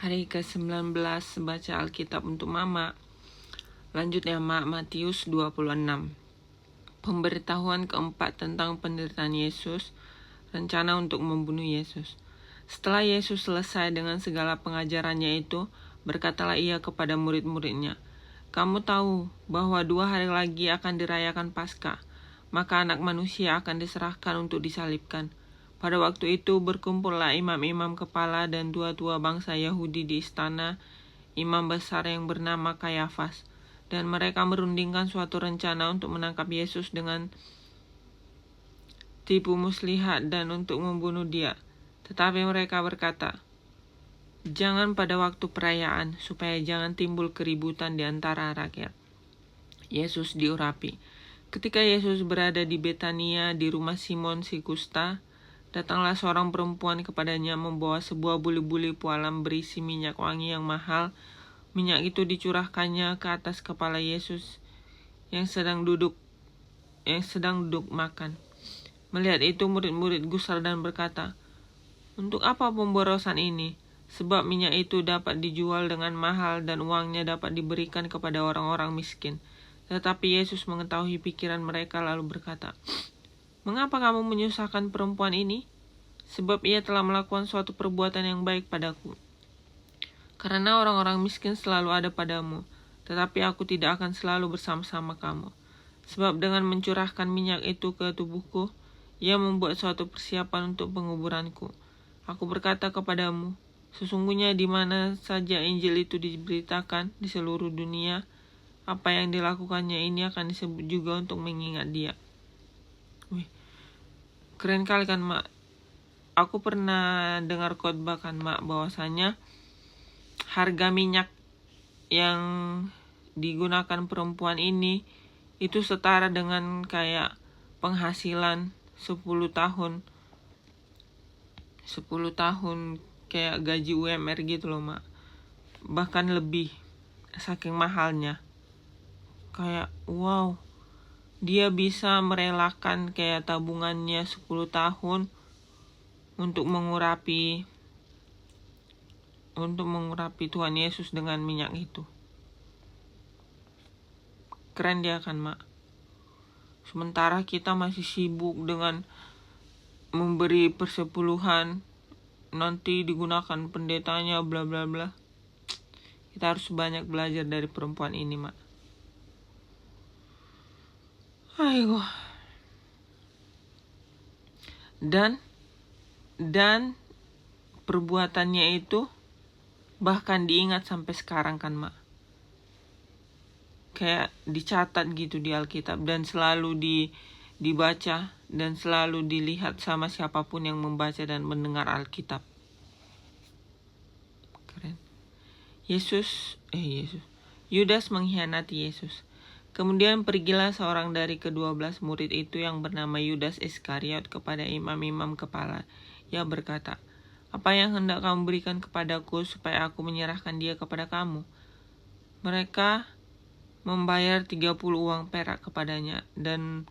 Hari ke-19 baca Alkitab untuk Mama. Lanjutnya Matius 26. Pemberitahuan keempat tentang penderitaan Yesus, rencana untuk membunuh Yesus. Setelah Yesus selesai dengan segala pengajarannya itu, berkatalah ia kepada murid-muridnya, "Kamu tahu bahwa 2 hari lagi akan dirayakan Paskah, maka Anak Manusia akan diserahkan untuk disalibkan." Pada waktu itu berkumpullah imam-imam kepala dan tua-tua bangsa Yahudi di istana imam besar yang bernama Kayafas, dan mereka merundingkan suatu rencana untuk menangkap Yesus dengan tipu muslihat dan untuk membunuh dia. Tetapi mereka berkata, "Jangan pada waktu perayaan, supaya jangan timbul keributan di antara rakyat." Yesus diurapi. Ketika Yesus berada di Betania di rumah Simon si Kusta, datanglah seorang perempuan kepadanya membawa sebuah buli-buli pualam berisi minyak wangi yang mahal. Minyak itu dicurahkannya ke atas kepala Yesus yang sedang duduk makan. Melihat itu murid-murid gusar dan berkata, "Untuk apa pemborosan ini? Sebab minyak itu dapat dijual dengan mahal dan uangnya dapat diberikan kepada orang-orang miskin." Tetapi Yesus mengetahui pikiran mereka lalu berkata, "Mengapa kamu menyusahkan perempuan ini? Sebab ia telah melakukan suatu perbuatan yang baik padaku. Karena orang-orang miskin selalu ada padamu, tetapi aku tidak akan selalu bersama-sama kamu. Sebab dengan mencurahkan minyak itu ke tubuhku, ia membuat suatu persiapan untuk penguburanku. Aku berkata kepadamu, sesungguhnya di mana saja Injil itu diberitakan di seluruh dunia, apa yang dilakukannya ini akan disebut juga untuk mengingat dia." Wih, keren kali kan, Mak? Aku pernah dengar khotbah kan, Mak, bahwasanya harga minyak yang digunakan perempuan ini itu setara dengan kayak penghasilan 10 tahun kayak gaji UMR gitu loh, Mak. Bahkan lebih, saking mahalnya. Kayak wow, dia bisa merelakan kayak tabungannya 10 tahun untuk mengurapi Tuhan Yesus dengan minyak itu. Keren dia kan, Mak. Sementara kita masih sibuk dengan memberi persepuluhan, nanti digunakan pendetanya bla bla bla. Kita harus banyak belajar dari perempuan ini, Mak. Ayo. Dan perbuatannya itu bahkan diingat sampai sekarang kan, Mak. Kayak dicatat gitu di Alkitab dan selalu dibaca dan selalu dilihat sama siapapun yang membaca dan mendengar Alkitab. Keren. Yudas mengkhianati Yesus. Kemudian pergilah seorang dari ke-12 murid itu yang bernama Yudas Iskariot kepada imam-imam kepala. Ia berkata, "Apa yang hendak kamu berikan kepadaku supaya aku menyerahkan dia kepada kamu?" Mereka membayar 30 uang perak kepadanya, dan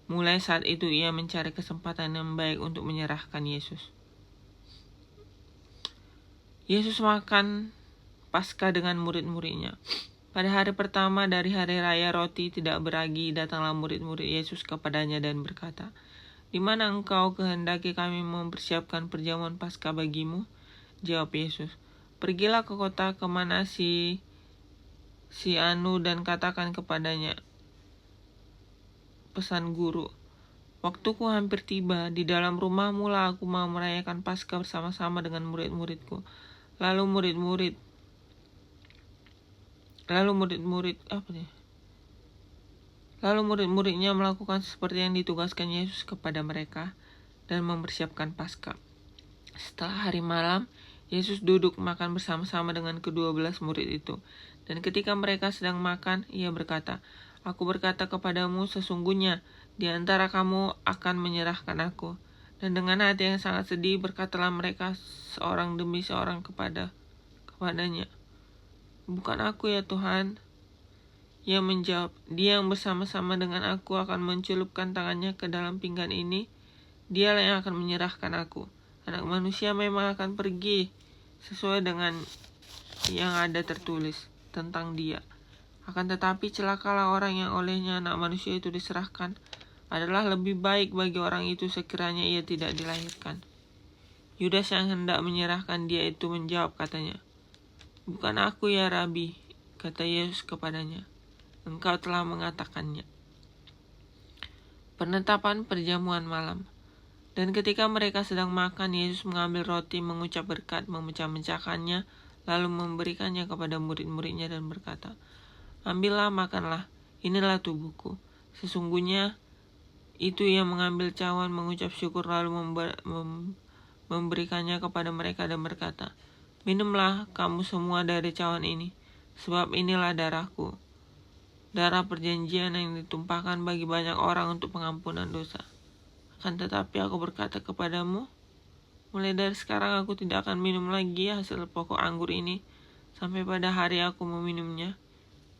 mulai saat itu ia mencari kesempatan yang baik untuk menyerahkan Yesus. Yesus makan Paskah dengan murid-muridnya. Pada hari pertama dari hari raya roti tidak beragi, datanglah murid-murid Yesus kepadanya dan berkata, "Di mana engkau kehendaki kami mempersiapkan perjamuan Paskah bagimu?" Jawab Yesus, "Pergilah ke kota kemana si Anu dan katakan kepadanya, pesan guru, waktuku hampir tiba, di dalam rumahmu lah aku mau merayakan Paskah bersama-sama dengan murid-muridku." Lalu murid-muridnya melakukan seperti yang ditugaskan Yesus kepada mereka dan mempersiapkan Paskah. Setelah hari malam, Yesus duduk makan bersama-sama dengan ke-12 murid itu. Dan ketika mereka sedang makan, ia berkata, "Aku berkata kepadamu, sesungguhnya di antara kamu akan menyerahkan aku." Dan dengan hati yang sangat sedih berkatalah mereka seorang demi seorang kepadanya, "Bukan aku ya Tuhan." Ia menjawab, "Dia yang bersama-sama dengan aku akan mencelupkan tangannya ke dalam pinggan ini. Dialah yang akan menyerahkan aku. Anak Manusia memang akan pergi sesuai dengan yang ada tertulis tentang dia. Akan tetapi celakalah orang yang olehnya Anak Manusia itu diserahkan. Adalah lebih baik bagi orang itu sekiranya ia tidak dilahirkan. Yudas yang hendak menyerahkan dia itu menjawab, katanya, "Bukan aku ya Rabi," kata Yesus kepadanya, "Engkau telah mengatakannya." Penetapan perjamuan malam. Dan ketika mereka sedang makan, Yesus mengambil roti, mengucap berkat, memecah-mecahkannya, lalu memberikannya kepada murid-muridnya dan berkata, "Ambillah, makanlah, inilah tubuhku." Sesungguhnya itu ia mengambil cawan, mengucap syukur, lalu memberikannya kepada mereka dan berkata, "Minumlah kamu semua dari cawan ini, sebab inilah darahku, darah perjanjian yang ditumpahkan bagi banyak orang untuk pengampunan dosa. Akan tetapi aku berkata kepadamu, mulai dari sekarang aku tidak akan minum lagi hasil pokok anggur ini, sampai pada hari aku meminumnya,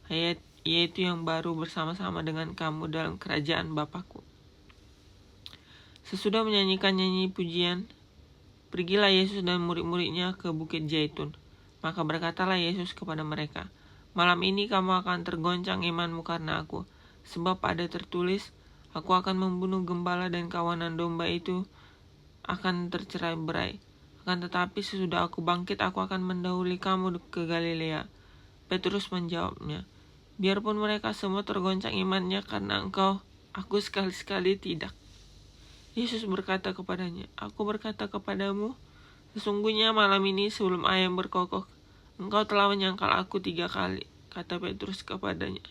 yaitu yang baru bersama-sama dengan kamu dalam kerajaan Bapakku." Sesudah menyanyikan nyanyi pujian, pergilah Yesus dan murid-muridnya ke Bukit Zaitun. Maka berkatalah Yesus kepada mereka, "Malam ini kamu akan tergoncang imanmu karena aku. Sebab ada tertulis, aku akan membunuh gembala dan kawanan domba itu akan tercerai-berai. Akan tetapi sesudah aku bangkit, aku akan mendahului kamu ke Galilea." Petrus menjawabnya, "Biarpun mereka semua tergoncang imannya karena engkau, aku sekali-sekali tidak." Yesus berkata kepadanya, "Aku berkata kepadamu, sesungguhnya malam ini sebelum ayam berkokok, engkau telah menyangkal aku 3 kali." Kata Petrus kepadanya,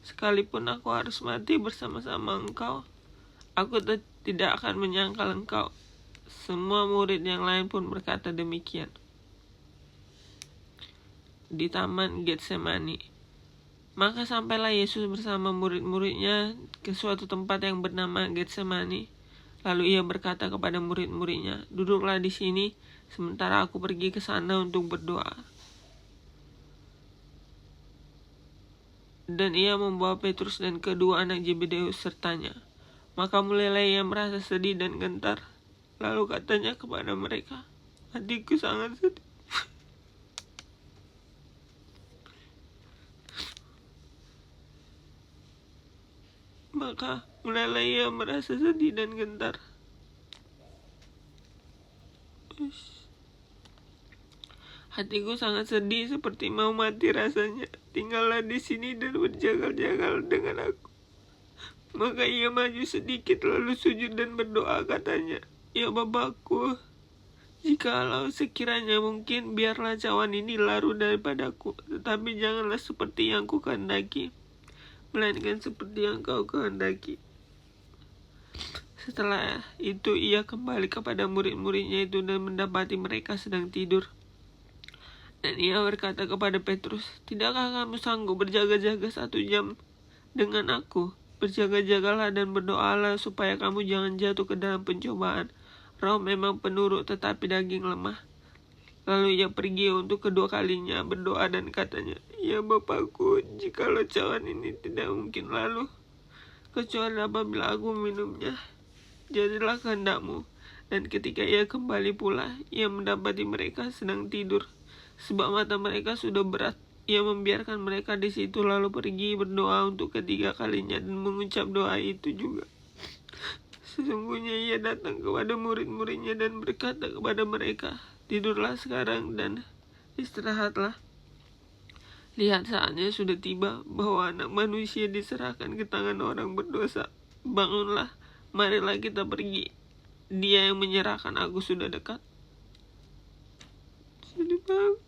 "Sekalipun aku harus mati bersama-sama engkau, aku tidak akan menyangkal engkau." Semua murid yang lain pun berkata demikian. Di Taman Getsemani. Maka sampailah Yesus bersama murid-muridnya ke suatu tempat yang bernama Getsemani. Lalu ia berkata kepada murid-muridnya, "Duduklah di sini, sementara aku pergi ke sana untuk berdoa." Dan ia membawa Petrus dan kedua anak Zebedeus sertanya. Maka mulailah ia merasa sedih dan gentar. Lalu katanya kepada mereka, "Hatiku sangat sedih." Maka mulailah ia merasa sedih dan gentar. "Hatiku sangat sedih seperti mau mati rasanya. Tinggallah di sini dan berjaga-jaga dengan aku." Maka ia maju sedikit lalu sujud dan berdoa, katanya, "Ya Bapakku, jikalau sekiranya mungkin, biarlah cawan ini larut daripadaku, tetapi janganlah seperti yang ku kehendaki, melainkan seperti yang kau kehendaki." Setelah itu ia kembali kepada murid-muridnya itu dan mendapati mereka sedang tidur. Dan ia berkata kepada Petrus, "Tidakkah kamu sanggup berjaga-jaga 1 jam dengan aku? Berjaga-jagalah dan berdoalah supaya kamu jangan jatuh ke dalam pencobaan. Roh memang penurut tetapi daging lemah." Lalu ia pergi untuk kedua kalinya berdoa dan katanya, "Ya Bapakku, jikalau cawan ini tidak mungkin lalu, kecuali apabila aku minumnya, jadilah kehendakmu." Dan ketika ia kembali pula, ia mendapati mereka sedang tidur, sebab mata mereka sudah berat. Ia membiarkan mereka di situ lalu pergi berdoa untuk ketiga kalinya dan mengucap doa itu juga. Sesungguhnya ia datang kepada murid-muridnya dan berkata kepada mereka, "Tidurlah sekarang dan istirahatlah. Lihat, saatnya sudah tiba bahwa Anak Manusia diserahkan ke tangan orang berdosa. Bangunlah, marilah kita pergi. Dia yang menyerahkan aku sudah dekat." Sedih banget.